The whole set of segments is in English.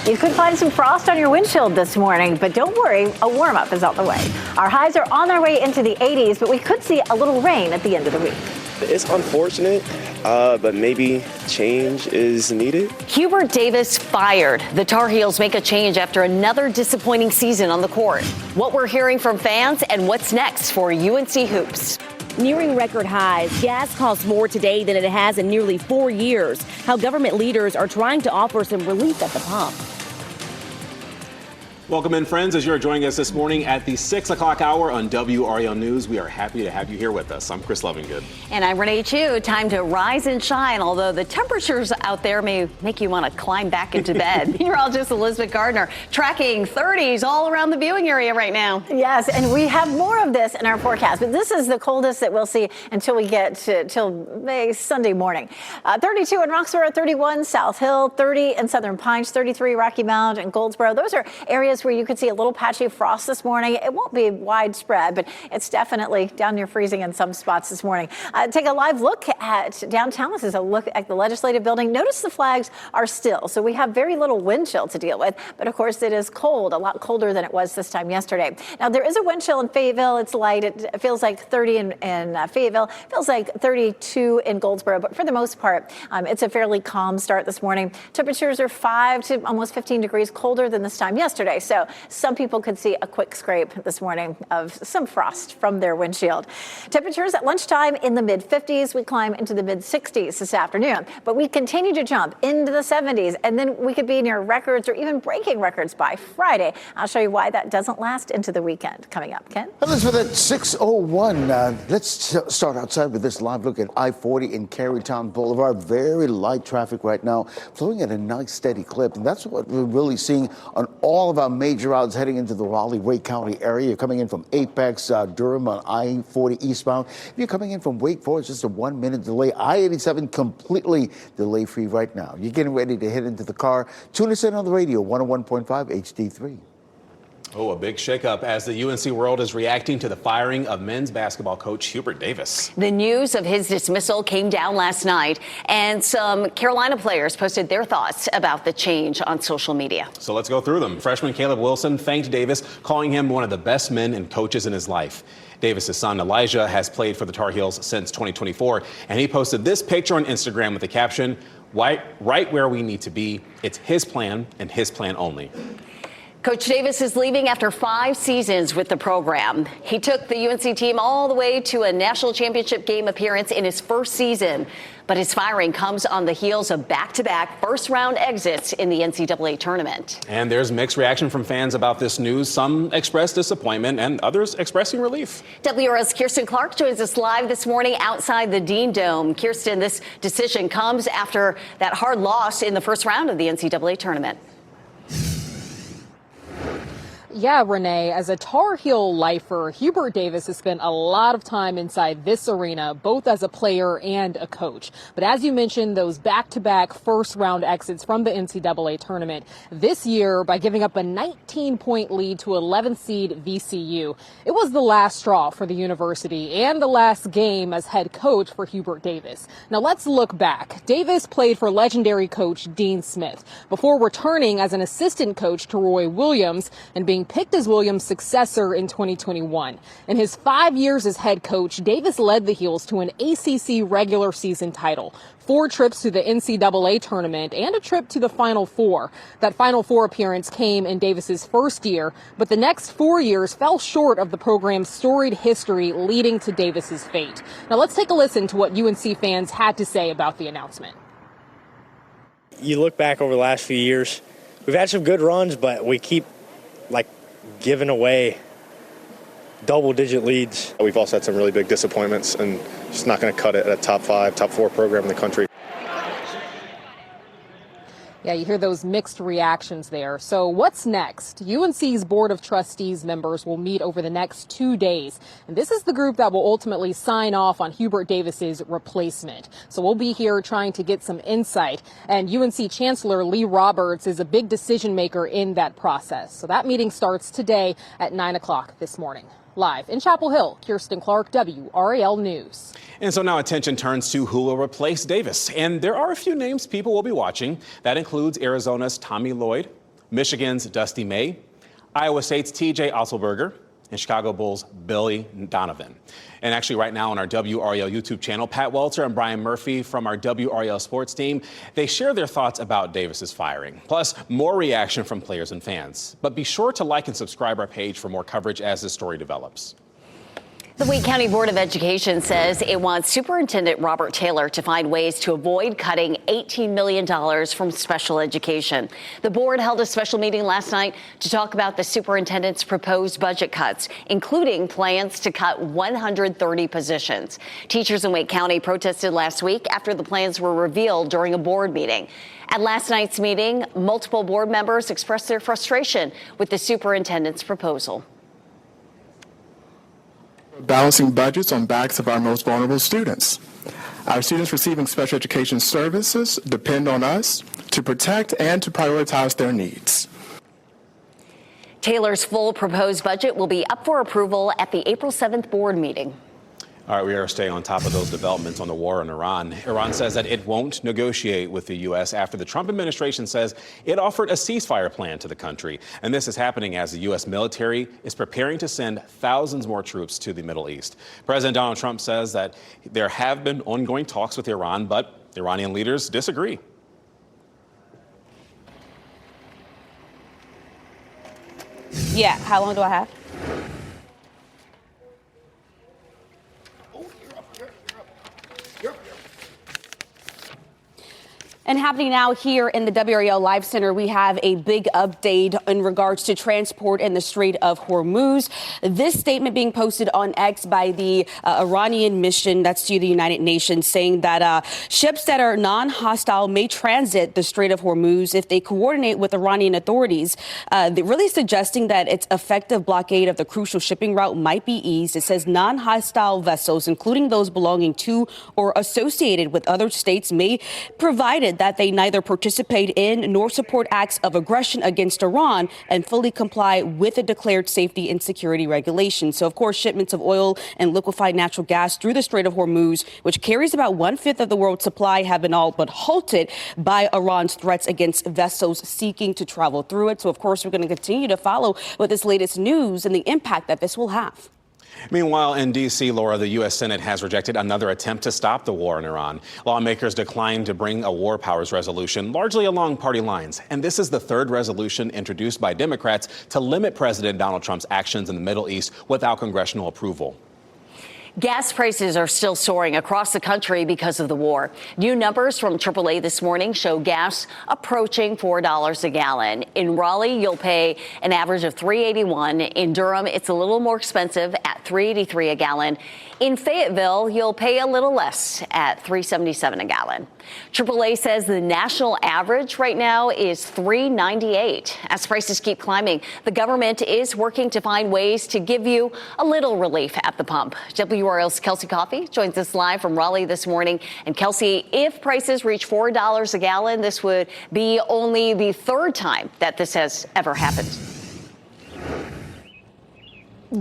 You could find some frost on your windshield this morning, but don't worry, a warm-up is on the way. Our highs are on their way into the 80s, but we could see a little rain at the end of the week. It's unfortunate, but maybe change is needed. Hubert Davis fired. The Tar Heels make a change after another disappointing season on the court. What we're hearing from fans and what's next for UNC Hoops. Nearing record highs, gas costs more today than it has in nearly 4 years. How government leaders are trying to offer some relief at the pump. Welcome in, friends, as you're joining us this morning at the 6 o'clock hour on WRAL News. We are happy to have you here with us. I'm Chris Lovingood. And I'm Renee Chu. Time to rise and shine, although the temperatures out there may make you want to climb back into bed. Meteorologist Elizabeth Gardner tracking 30s all around the viewing area right now. Yes, and we have more of this in our forecast, but this is the coldest that we'll see until we get till Sunday morning. 32 in Roxborough, 31 South Hill, 30 in Southern Pines, 33 Rocky Mount and Goldsboro. Those are areas where you could see a little patchy frost this morning. It won't be widespread, but it's definitely down near freezing in some spots this morning. Take a live look at downtown. This is a look at the Legislative Building. Notice the flags are still, so we have very little wind chill to deal with, but of course it is cold, a lot colder than it was this time yesterday. Now there is a wind chill in Fayetteville. It's light. It feels like 30 in Fayetteville, feels like 32 in Goldsboro, but for the most part, it's a fairly calm start this morning. Temperatures are 5 to almost 15 degrees colder than this time yesterday. So some people could see a quick scrape this morning of some frost from their windshield. Temperatures at lunchtime in the mid-50s. We climb into the mid-60s this afternoon, but we continue to jump into the 70s, and then we could be near records or even breaking records by Friday. I'll show you why that doesn't last into the weekend. Coming up, Ken. Elizabeth, at 6:01. Let's start outside with this live look at I-40 in Carytown Boulevard. Very light traffic right now, flowing at a nice steady clip, and that's what we're really seeing on all of our major routes heading into the Raleigh-Wake County area. You're coming in from Apex, Durham on I-40 eastbound. If you're coming in from Wake Forest, just a 1 minute delay. I-87 completely delay-free right now. You're getting ready to head into the car. Tune us in on the radio, 101.5 HD3. Oh, a big shakeup as the UNC world is reacting to the firing of men's basketball coach Hubert Davis. The news of his dismissal came down last night, and some Carolina players posted their thoughts about the change on social media. So let's go through them. Freshman Caleb Wilson thanked Davis, calling him one of the best men and coaches in his life. Davis's son Elijah has played for the Tar Heels since 2024, and he posted this picture on Instagram with the caption, right where we need to be. It's his plan and his plan only. Coach Davis is leaving after 5 seasons with the program. He took the UNC team all the way to a national championship game appearance in his first season. But his firing comes on the heels of back-to-back first-round exits in the NCAA tournament. And there's mixed reaction from fans about this news. Some express disappointment and others expressing relief. WRAL's Kirsten Clark joins us live this morning outside the Dean Dome. Kirsten, this decision comes after that hard loss in the first round of the NCAA tournament. Yeah, Renee, as a Tar Heel lifer, Hubert Davis has spent a lot of time inside this arena, both as a player and a coach. But as you mentioned, those back-to-back first-round exits from the NCAA tournament this year by giving up a 19-point lead to 11th seed VCU. It was the last straw for the university and the last game as head coach for Hubert Davis. Now let's look back. Davis played for legendary coach Dean Smith before returning as an assistant coach to Roy Williams and being picked as Williams' successor in 2021. In his 5 years as head coach, Davis led the Heels to an ACC regular season title, 4 trips to the NCAA tournament, and a trip to the Final Four. That Final Four appearance came in Davis's first year, but the next 4 years fell short of the program's storied history leading to Davis's fate. Now let's take a listen to what UNC fans had to say about the announcement. You look back over the last few years, we've had some good runs, but we keep giving away double-digit leads. We've also had some really big disappointments and just not going to cut it at a top 5, top 4 program in the country. Yeah, you hear those mixed reactions there. So what's next? UNC's Board of Trustees members will meet over the next 2 days. And this is the group that will ultimately sign off on Hubert Davis's replacement. So we'll be here trying to get some insight. And UNC Chancellor Lee Roberts is a big decision maker in that process. So that meeting starts today at 9 o'clock this morning. Live in Chapel Hill, Kirsten Clark, WRAL News. And so now attention turns to who will replace Davis. And there are a few names people will be watching. That includes Arizona's Tommy Lloyd, Michigan's Dusty May, Iowa State's TJ Otzelberger, and Chicago Bulls' Billy Donovan. And actually right now on our WRAL YouTube channel, Pat Welter and Brian Murphy from our WRAL sports team, they share their thoughts about Davis's firing, plus more reaction from players and fans. But be sure to like and subscribe our page for more coverage as this story develops. The Wake County Board of Education says it wants Superintendent Robert Taylor to find ways to avoid cutting $18 million from special education. The board held a special meeting last night to talk about the superintendent's proposed budget cuts, including plans to cut 130 positions. Teachers in Wake County protested last week after the plans were revealed during a board meeting. At last night's meeting, multiple board members expressed their frustration with the superintendent's proposal. Balancing budgets on backs of our most vulnerable students. Our students receiving special education services depend on us to protect and to prioritize their needs. Taylor's full proposed budget will be up for approval at the April 7th board meeting. All right, we are staying on top of those developments on the war in Iran. Iran says that it won't negotiate with the U.S. after the Trump administration says it offered a ceasefire plan to the country. And this is happening as the U.S. military is preparing to send thousands more troops to the Middle East. President Donald Trump says that there have been ongoing talks with Iran, but Iranian leaders disagree. Yeah, how long do I have? And happening now here in the WRAL Live Center, we have a big update in regards to transport in the Strait of Hormuz. This statement being posted on X by the Iranian mission that's to the United Nations, saying that ships that are non-hostile may transit the Strait of Hormuz if they coordinate with Iranian authorities. They're really suggesting that its effective blockade of the crucial shipping route might be eased. It says non-hostile vessels, including those belonging to or associated with other states, may provided that they neither participate in nor support acts of aggression against Iran and fully comply with the declared safety and security regulations. So, of course, shipments of oil and liquefied natural gas through the Strait of Hormuz, which carries about 1/5 of the world's supply, have been all but halted by Iran's threats against vessels seeking to travel through it. So, of course, we're going to continue to follow with this latest news and the impact that this will have. Meanwhile, in D.C., Laura, the U.S. Senate has rejected another attempt to stop the war in Iran. Lawmakers declined to bring a war powers resolution, largely along party lines. And this is the third resolution introduced by Democrats to limit President Donald Trump's actions in the Middle East without congressional approval. Gas prices are still soaring across the country because of the war. New numbers from AAA this morning show gas approaching $4 a gallon. In Raleigh, you'll pay an average of $3.81. In Durham, it's a little more expensive at $3.83 a gallon. In Fayetteville, you'll pay a little less at $3.77 a gallon. AAA says the national average right now is $3.98. As prices keep climbing, the government is working to find ways to give you a little relief at the pump. WRAL's Kelsey Coffey joins us live from Raleigh this morning. And Kelsey, if prices reach $4 a gallon, this would be only the third time that this has ever happened.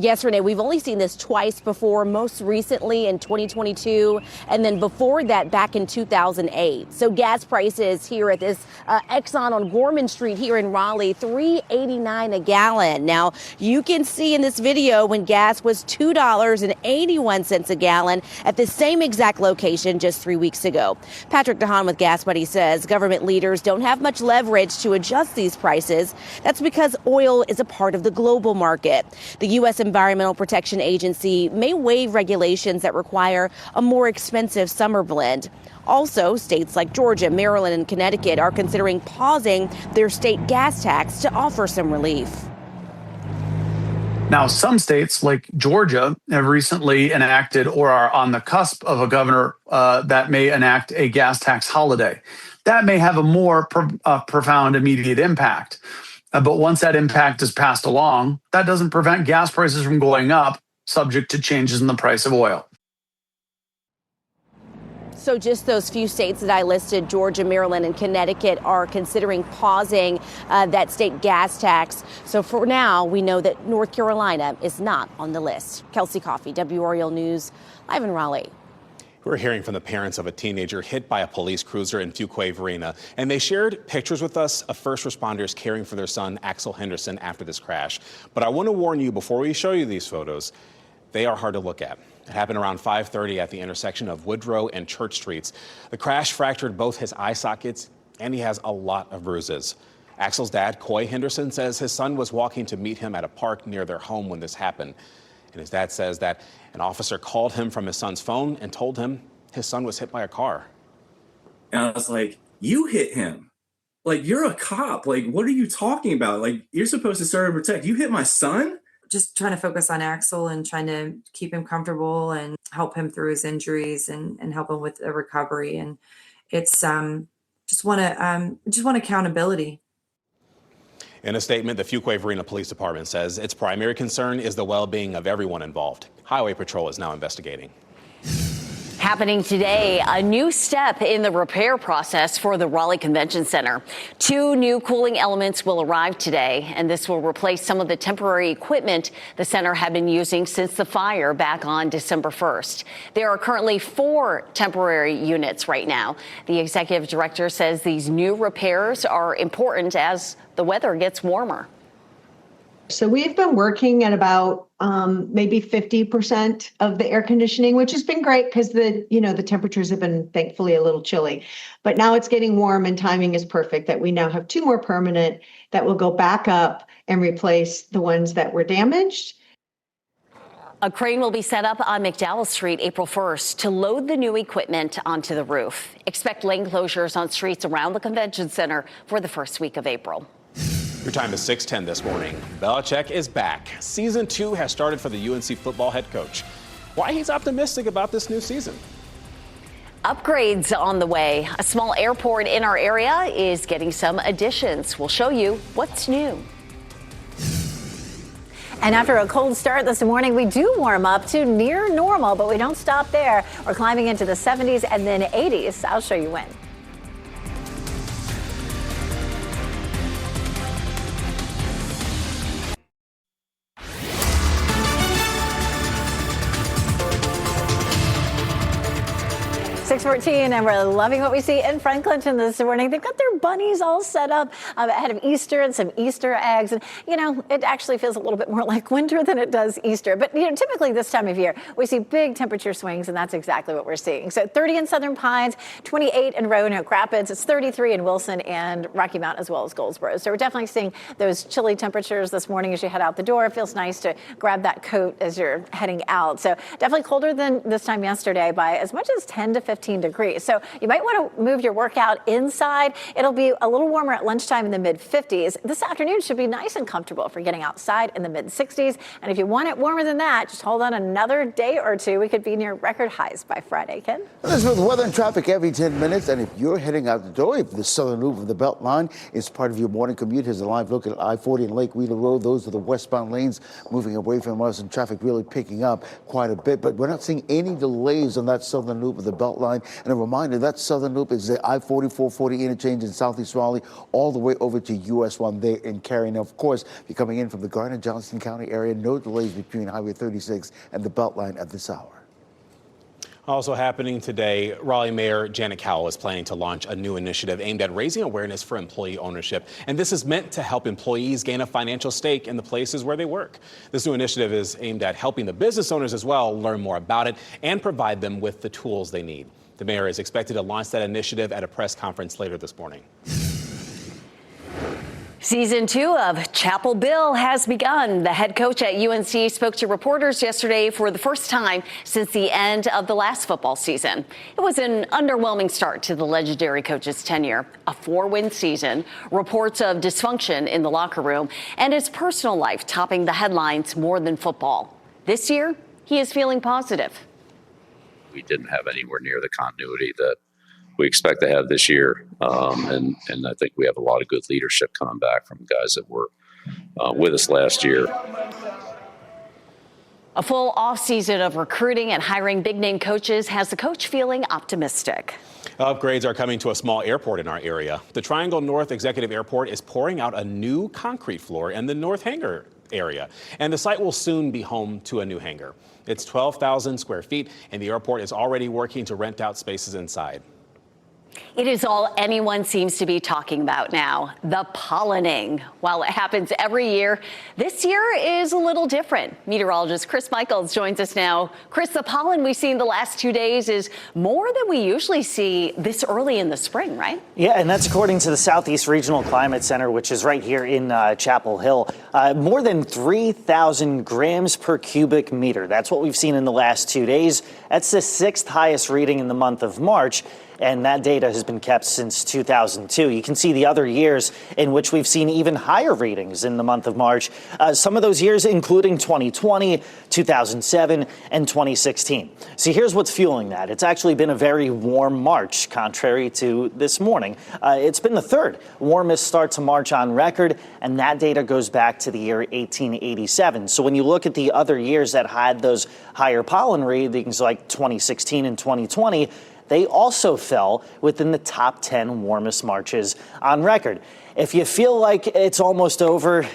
Yes, Renee, we've only seen this twice before, most recently in 2022, and then before that back in 2008. So gas prices here at this Exxon on Gorman Street here in Raleigh, $3.89 a gallon. Now, you can see in this video when gas was $2.81 a gallon at the same exact location just 3 weeks ago. Patrick DeHaan with Gas Buddy says government leaders don't have much leverage to adjust these prices. That's because oil is a part of the global market. The U.S. Environmental Protection Agency may waive regulations that require a more expensive summer blend. Also, states like Georgia, Maryland, and Connecticut are considering pausing their state gas tax to offer some relief. Now, some states like Georgia have recently enacted or are on the cusp of a governor that may enact a gas tax holiday. That may have a more profound immediate impact. But once that impact is passed along, that doesn't prevent gas prices from going up, subject to changes in the price of oil. So just those few states that I listed, Georgia, Maryland, and Connecticut, are considering pausing that state gas tax. So for now, we know that North Carolina is not on the list. Kelsey Coffey, WRAL News, live in Raleigh. We're hearing from the parents of a teenager hit by a police cruiser in Fuquay-Varina, and they shared pictures with us of first responders caring for their son, Axel Henderson, after this crash. But I want to warn you before we show you these photos, they are hard to look at. It happened around 5:30 at the intersection of Woodrow and Church Streets. The crash fractured both his eye sockets, and he has a lot of bruises. Axel's dad, Coy Henderson, says his son was walking to meet him at a park near their home when this happened. And his dad says that an officer called him from his son's phone and told him his son was hit by a car. And I was like, you hit him. Like, you're a cop. Like, what are you talking about? Like, you're supposed to serve and protect. You hit my son? Just trying to focus on Axel and trying to keep him comfortable and help him through his injuries and help him with the recovery. And it's just want accountability. In a statement, the Fuquay-Varina Police Department says its primary concern is the well-being of everyone involved. Highway Patrol is now investigating. Happening today, a new step in the repair process for the Raleigh Convention Center. 2 new cooling elements will arrive today, and this will replace some of the temporary equipment the center had been using since the fire back on December 1st. There are currently 4 temporary units right now. The executive director says these new repairs are important as the weather gets warmer. So we've been working at about maybe 50% of the air conditioning, which has been great because the temperatures have been thankfully a little chilly. But now it's getting warm and timing is perfect that we now have 2 more permanent that will go back up and replace the ones that were damaged. A crane will be set up on McDowell Street April 1st to load the new equipment onto the roof. Expect lane closures on streets around the convention center for the first week of April. Your time is 6:10 this morning. Belichick is back. Season 2 has started for the UNC football head coach. Why he's optimistic about this new season? Upgrades on the way. A small airport in our area is getting some additions. We'll show you what's new. And after a cold start this morning, we do warm up to near normal, but we don't stop there. We're climbing into the 70s and then 80s. I'll show you when. And we're loving what we see in Franklinton this morning. They've got their bunnies all set up ahead of Easter and some Easter eggs. And, it actually feels a little bit more like winter than it does Easter. But, typically this time of year, we see big temperature swings, and that's exactly what we're seeing. So 30 in Southern Pines, 28 in Roanoke Rapids. It's 33 in Wilson and Rocky Mount as well as Goldsboro. So we're definitely seeing those chilly temperatures this morning as you head out the door. It feels nice to grab that coat as you're heading out. So definitely colder than this time yesterday by as much as 10 to 15 degrees. So you might want to move your workout inside. It'll be a little warmer at lunchtime in the mid-50s. This afternoon should be nice and comfortable for getting outside in the mid-60s. And if you want it warmer than that, just hold on another day or two. We could be near record highs by Friday. Ken? This is weather and traffic every 10 minutes. And if you're heading out the door, if the southern loop of the Beltline is part of your morning commute, here's a live look at I-40 and Lake Wheeler Road. Those are the westbound lanes moving away from us and traffic really picking up quite a bit. But we're not seeing any delays on that southern loop of the Beltline. And a reminder, that southern loop is the I-40-440 interchange in Southeast Raleigh all the way over to US 1 there in Cary. Now, of course, if you're coming in from the Garner-Johnston County area, no delays between Highway 36 and the Beltline at this hour. Also happening today, Raleigh Mayor Janet Cowell is planning to launch a new initiative aimed at raising awareness for employee ownership. And this is meant to help employees gain a financial stake in the places where they work. This new initiative is aimed at helping the business owners as well learn more about it and provide them with the tools they need. The mayor is expected to launch that initiative at a press conference later this morning. Season 2 of Chapel Bill has begun. The head coach at UNC spoke to reporters yesterday for the first time since the end of the last football season. It was an underwhelming start to the legendary coach's tenure. A 4-win season, reports of dysfunction in the locker room, and his personal life topping the headlines more than football. This year, he is feeling positive. We didn't have anywhere near the continuity that we expect to have this year. And I think we have a lot of good leadership coming back from guys that were with us last year. A full offseason of recruiting and hiring big-name coaches has the coach feeling optimistic. Upgrades are coming to a small airport in our area. The Triangle North Executive Airport is pouring out a new concrete floor in the North Hangar area. And the site will soon be home to a new hangar. It's 12,000 square feet, and the airport is already working to rent out spaces inside. It is all anyone seems to be talking about now, the pollinating. While it happens every year, this year is a little different. Meteorologist Chris Michaels joins us now. Chris, the pollen we've seen the last 2 days is more than we usually see this early in the spring, right? Yeah, and that's according to the Southeast Regional Climate Center, which is right here in Chapel Hill. More than 3,000 grams per cubic meter. That's what we've seen in the last 2 days. That's the 6th highest reading in the month of March. And that data has been kept since 2002. You can see the other years in which we've seen even higher readings in the month of March. Some of those years, including 2020, 2007, and 2016. See, here's what's fueling that. It's actually been a very warm March, contrary to this morning. It's been the third warmest start to March on record, and that data goes back to the year 1887. So when you look at the other years that had those higher pollen readings, like 2016 and 2020, they also fell within the top 10 warmest Marches on record. If you feel like it's almost over,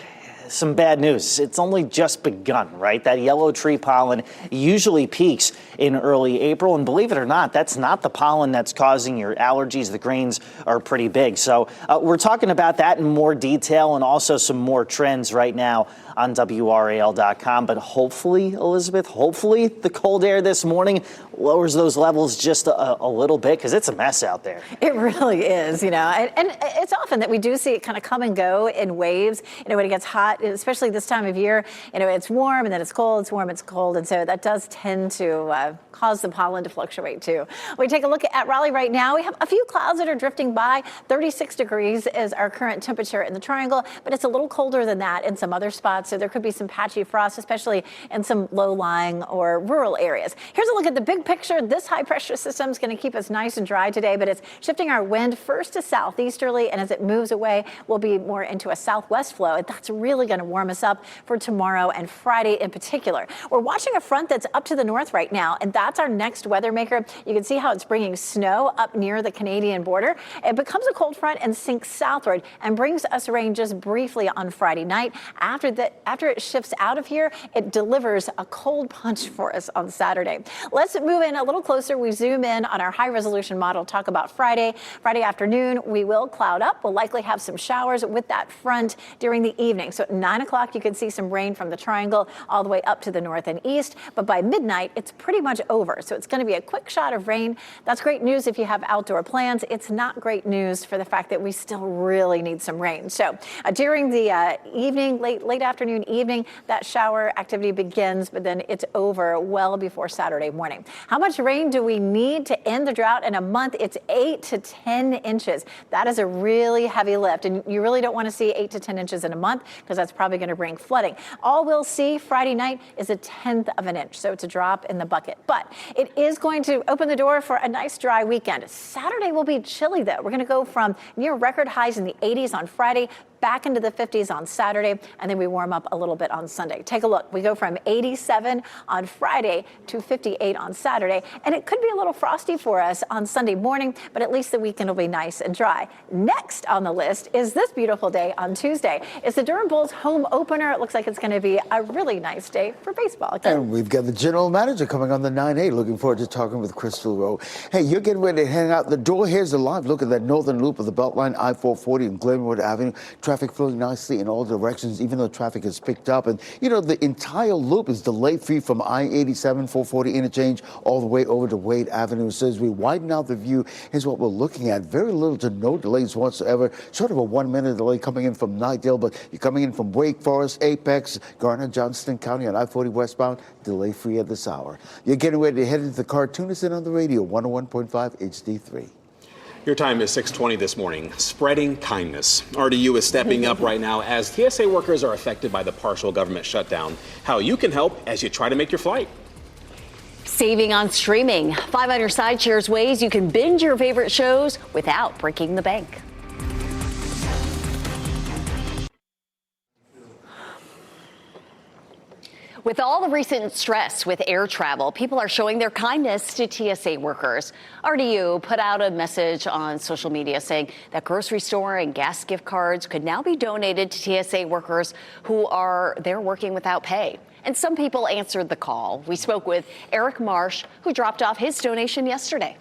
some bad news. It's only just begun, right? That yellow tree pollen usually peaks in early April. And believe it or not, that's not the pollen that's causing your allergies. The grains are pretty big. So we're talking about that in more detail and also some more trends right now on WRAL.com. But hopefully, Elizabeth, hopefully the cold air this morning lowers those levels just a little bit, because it's a mess out there. It really is, you know, and it's often that we do see it kind of come and go in waves, you know, when it gets hot, especially this time of year, you know, it's warm and then it's cold, it's warm, it's cold. And so that does tend to cause the pollen to fluctuate too. We take a look at Raleigh right now. We have a few clouds that are drifting by. 36 degrees is our current temperature in the Triangle, but it's a little colder than that in some other spots. So there could be some patchy frost, especially in some low-lying or rural areas. Here's a look at the big picture. This high pressure system is going to keep us nice and dry today, but it's shifting our wind first to southeasterly, and as it moves away, we'll be more into a southwest flow. And that's really going to warm us up for tomorrow and Friday in particular. We're watching a front that's up to the north right now, and that's our next weather maker. You can see how it's bringing snow up near the Canadian border. It becomes a cold front and sinks southward and brings us rain just briefly on Friday night. After it shifts out of here, it delivers a cold punch for us on Saturday. Let's move in a little closer. We zoom in on our high resolution model, talk about Friday. Friday afternoon, we will cloud up. We'll likely have some showers with that front during the evening. So at 9 o'clock, you can see some rain from the Triangle all the way up to the north and east. But by midnight, it's pretty much over. So it's going to be a quick shot of rain. That's great news if you have outdoor plans. It's not great news for the fact that we still really need some rain. So during the evening, late afternoon, evening, that shower activity begins, but then it's over well before Saturday morning. How much rain do we need to end the drought in a month? It's 8 to 10 inches. That is a really heavy lift, and you really don't want to see 8 to 10 inches in a month, because that's probably going to bring flooding. All we'll see Friday night is 1/10 of an inch, so it's a drop in the bucket. But it is going to open the door for a nice dry weekend. Saturday will be chilly, though. We're going to go from near record highs in the 80s on Friday back into the 50s on Saturday, and then we warm up a little bit on Sunday. Take a look. We go from 87 on Friday to 58 on Saturday, and it could be a little frosty for us on Sunday morning, but at least the weekend will be nice and dry. Next on the list is this beautiful day on Tuesday. It's the Durham Bulls home opener. It looks like it's going to be a really nice day for baseball. And we've got the general manager coming on the 9-8. Looking forward to talking with Crystal Rowe. Hey, you're getting ready to hang out the door. Here's a live look at that northern loop of the Beltline, I-440 and Glenwood Avenue. Traffic flowing nicely in all directions, even though traffic has picked up. And, you know, the entire loop is delay-free from I-87, 440 interchange all the way over to Wade Avenue. So as we widen out the view, here's what we're looking at. Very little to no delays whatsoever. Sort of a 1-minute delay coming in from Nightdale, but you're coming in from Wake Forest, Apex, Garner, Johnston County on I-40 westbound, delay-free at this hour. You're getting ready to head into the cartoonist and on the radio, 101.5 HD3. Your time is 6:20 this morning. Spreading kindness. RDU is stepping up right now as TSA workers are affected by the partial government shutdown. How you can help as you try to make your flight. Saving on streaming. 500 Side shares ways you can binge your favorite shows without breaking the bank. With all the recent stress with air travel, people are showing their kindness to TSA workers. RDU put out a message on social media saying that grocery store and gas gift cards could now be donated to TSA workers who are there working without pay. And some people answered the call. We spoke with Eric Marsh, who dropped off his donation yesterday.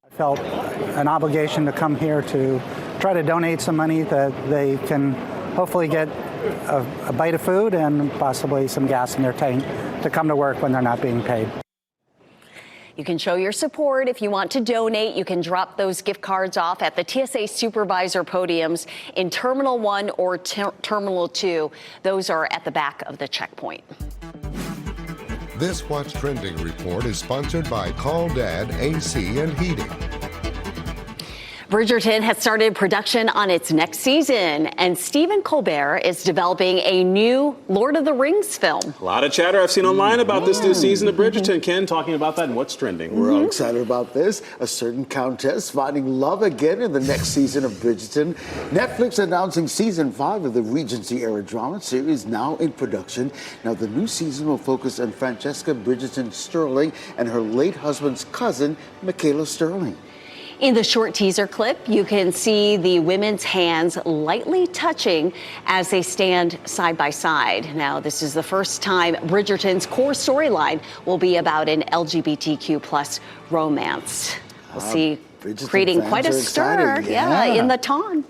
I felt an obligation to come here to try to donate some money that they can hopefully get a bite of food and possibly some gas in their tank to come to work when they're not being paid. You can show your support. If you want to donate, you can drop those gift cards off at the TSA supervisor podiums in Terminal 1 or Terminal 2. Those are at the back of the checkpoint. This What's Trending report is sponsored by Call Dad AC and Heating. Bridgerton has started production on its next season, and Stephen Colbert is developing a new Lord of the Rings film. A lot of chatter I've seen online about this new season of Bridgerton. Ken, talking about that and what's trending. We're all excited about this. A certain countess finding love again in the next season of Bridgerton. Netflix announcing season 5 of the Regency-era drama series now in production. Now, the new season will focus on Francesca Bridgerton Sterling and her late husband's cousin, Michaela Sterling. In the short teaser clip, you can see the women's hands lightly touching as they stand side by side. Now, this is the first time Bridgerton's core storyline will be about an LGBTQ plus romance. We'll see Bridgerton creating fans quite a are stir, excited. in the ton.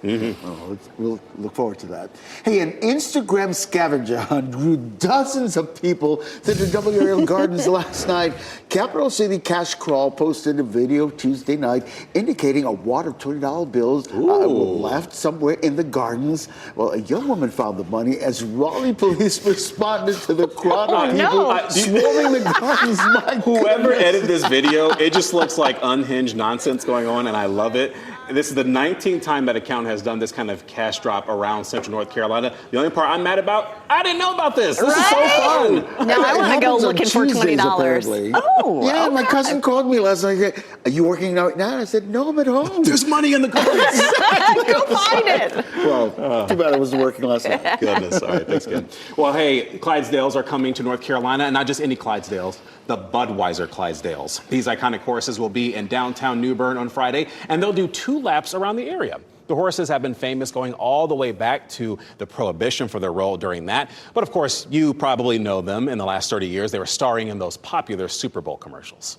Oh, we'll look forward to that. Hey, an Instagram scavenger hunt drew dozens of people to the WRAL Gardens last night. Capital City Cash Crawl posted a video Tuesday night indicating a wad of $20 bills were left somewhere in the gardens. Well, a young woman found the money as Raleigh police responded to the crowd of people swarming the gardens. Whoever edited this video, it just looks like unhinged nonsense going on, and I love it. This is the 19th time that account has done this kind of cash drop around Central North Carolina. The only part I'm mad about, I didn't know about this. This is so fun. Now I want to go looking for $20. Oh, yeah. Okay. My cousin called me last night. Are you working out now? I said, no, I'm at home. There's money in the cards. Go find it. Well, too bad I wasn't working last night. Goodness. All right. Thanks, Ken. Well, hey, Clydesdales are coming to North Carolina, and not just any Clydesdales, the Budweiser Clydesdales. These iconic horses will be in downtown New Bern on Friday, and they'll do 2 laps around the area. The horses have been famous going all the way back to the Prohibition for their role during that. But of course, you probably know them. In the last 30 years, they were starring in those popular Super Bowl commercials.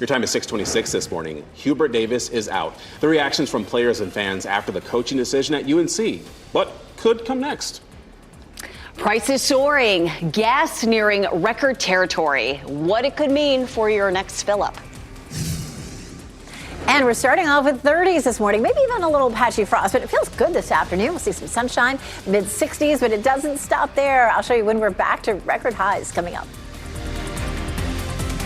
Your time is 6:26 this morning. Hubert Davis is out. The reactions from players and fans after the coaching decision at UNC. What could come next? Prices soaring, gas nearing record territory. What it could mean for your next fill-up. And we're starting off with 30s this morning, maybe even a little patchy frost, but it feels good this afternoon. We'll see some sunshine, mid-60s, but it doesn't stop there. I'll show you when we're back to record highs coming up.